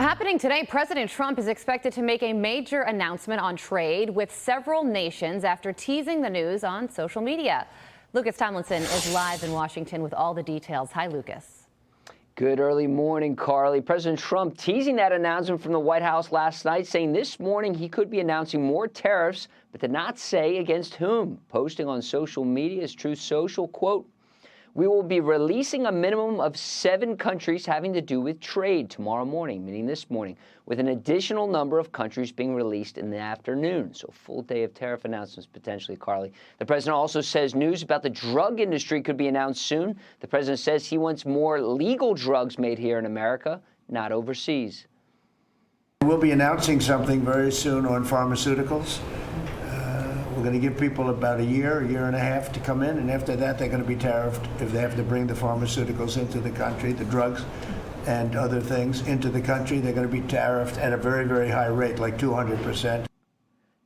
Happening today, President Trump is expected to make a major announcement on trade with several nations after teasing the news on social media. Lucas Tomlinson is live in Washington with all the details. Hi, Lucas. Good early morning, Carly. President Trump teasing that announcement from the White House last night, saying this morning he could be announcing more tariffs, but did not say against whom. Posting on social media, as Truth Social, quote, "We will be releasing a minimum of 7 countries having to do with trade tomorrow morning," meaning this morning, with an additional number of countries being released in the afternoon. So full day of tariff announcements potentially, Carly. The president also says news about the drug industry could be announced soon. The president says he wants more legal drugs made here in America, not overseas. We'll be announcing something very soon on pharmaceuticals. We're going to give people about a year and a half to come in, and after that they're going to be tariffed if they have to bring the pharmaceuticals into the country, the drugs and other things into the country. They're going to be tariffed at a very, very high rate, like 200%.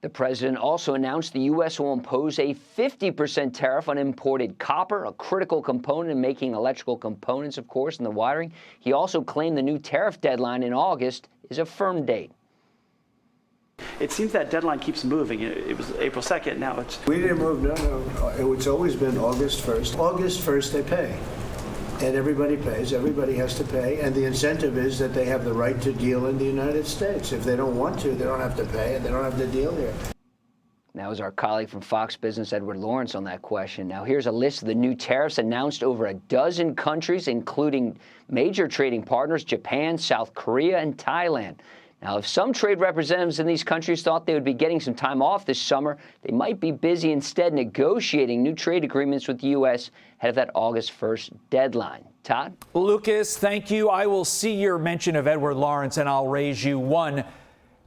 The president also announced the U.S. will impose a 50% tariff on imported copper, a critical component in making electrical components, of course, in the wiring. He also claimed the new tariff deadline in August is a firm date. It seems that deadline keeps moving. It was April 2nd, now it's... We didn't move, no. It's always been August 1st. August 1st they pay. And everybody pays, everybody has to pay. And the incentive is that they have the right to deal in the United States. If they don't want to, they don't have to pay and they don't have to deal here. That was our colleague from Fox Business, Edward Lawrence, on that question. Now, here's a list of the new tariffs announced over a dozen countries, including major trading partners, Japan, South Korea, and Thailand. Now, if some trade representatives in these countries thought they would be getting some time off this summer, they might be busy instead negotiating new trade agreements with the U.S. ahead of that August 1st deadline. Todd? Lucas, thank you. I will see your mention of Edward Lawrence, and I'll raise you one.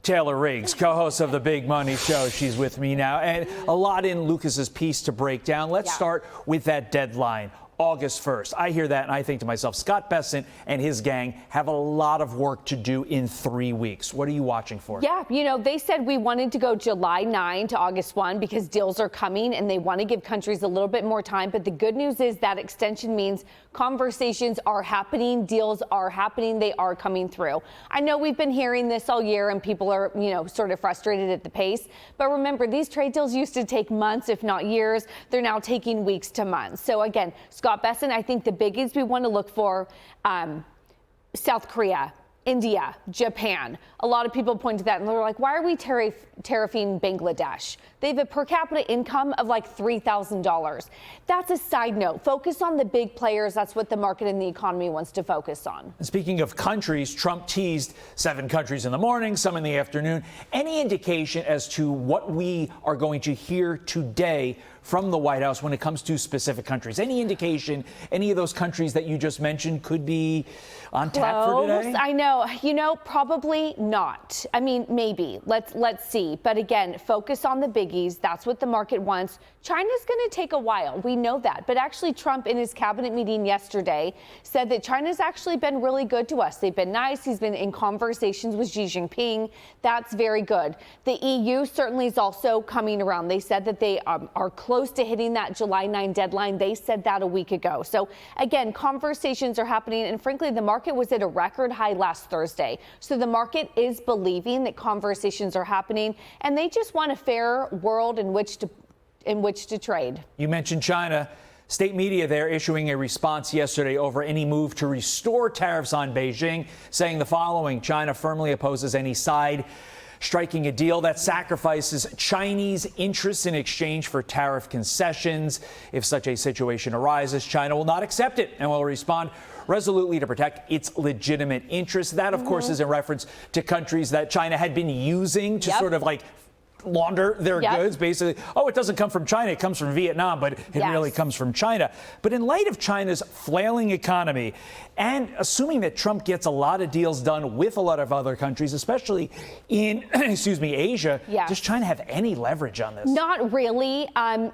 Taylor Riggs, co-host of The Big Money Show. She's with me now. And a lot in Lucas's piece to break down. Let's start with that deadline. August 1st. I hear that and I think to myself, Scott Bessent and his gang have a lot of work to do in 3 weeks. What are you watching for? Yeah, you know, they said we wanted to go July 9 to August 1 because deals are coming and they want to give countries a little bit more time. But the good news is that extension means conversations are happening, deals are happening, they are coming through. I know we've been hearing this all year and people are, sort of frustrated at the pace. But remember, these trade deals used to take months, if not years. They're now taking weeks to months. So again, Scott Bessent, I think the biggies we want to look for, South Korea, India, Japan. A lot of people point to that and they're like, why are we tariffing Bangladesh? They have a per capita income of like $3,000. That's a side note. Focus on the big players. That's what the market and the economy wants to focus on. And speaking of countries, Trump teased 7 countries in the morning, some in the afternoon. Any indication as to what we are going to hear today from the White House when it comes to specific countries? Any indication any of those countries that you just mentioned could be on tap for today? I know, probably not. I mean, maybe. Let's see. But again, focus on the biggies. That's what the market wants. China's going to take a while. We know that. But actually, Trump in his cabinet meeting yesterday said that China's actually been really good to us. They've been nice. He's been in conversations with Xi Jinping. That's very good. The EU certainly is also coming around. They said that they are close to hitting that July 9 deadline. They said that a week ago. So again, conversations are happening. And frankly, the market was at a record high last Thursday. So the market is believing that conversations are happening and they just want a fair world in which to trade. You mentioned China. State media there issuing a response yesterday over any move to restore tariffs on Beijing, saying the following: China firmly opposes any side striking a deal that sacrifices Chinese interests in exchange for tariff concessions. If such a situation arises, China will not accept it and will respond resolutely to protect its legitimate interests. That, of course, is in reference to countries that China had been using to sort of like launder their goods, basically. Oh, it doesn't come from China, it comes from Vietnam, but it really comes from China. But in light of China's flailing economy, and assuming that Trump gets a lot of deals done with a lot of other countries, especially in, Asia, does China have any leverage on this? Not really.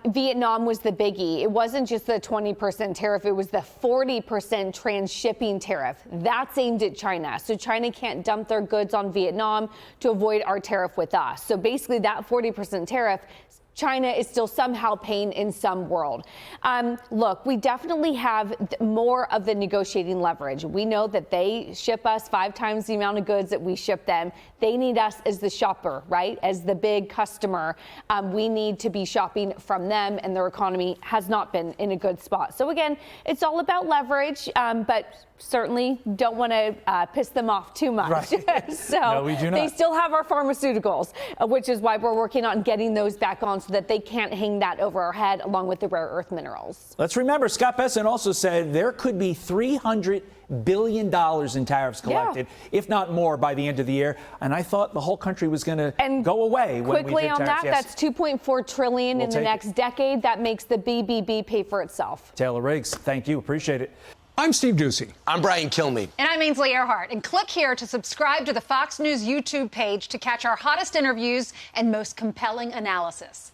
Vietnam was the biggie. It wasn't just the 20% tariff, it was the 40% trans-shipping tariff. That's aimed at China. So China can't dump their goods on Vietnam to avoid our tariff with us. So basically that 40% tariff China is still somehow paying in some world. Look, we definitely have more of the negotiating leverage. We know that they ship us 5 times the amount of goods that we ship them. They need us as the shopper, right? As the big customer. We need to be shopping from them, and their economy has not been in a good spot. So again, it's all about leverage, but certainly don't want to piss them off too much. Right. So no, we do not. They still have our pharmaceuticals, which is why we're working on getting those back on so that they can't hang that over our head along with the rare earth minerals. Let's remember, Scott Bessent also said there could be $300 billion in tariffs collected, if not more, by the end of the year. And I thought the whole country was going to go away when we quickly did on tariffs. that, that's $2.4 trillion in the next decade. That makes the BBB pay for itself. Taylor Riggs, thank you. Appreciate it. I'm Steve Doocy. I'm Brian Kilmeade. And I'm Ainsley Earhart. And click here to subscribe to the Fox News YouTube page to catch our hottest interviews and most compelling analysis.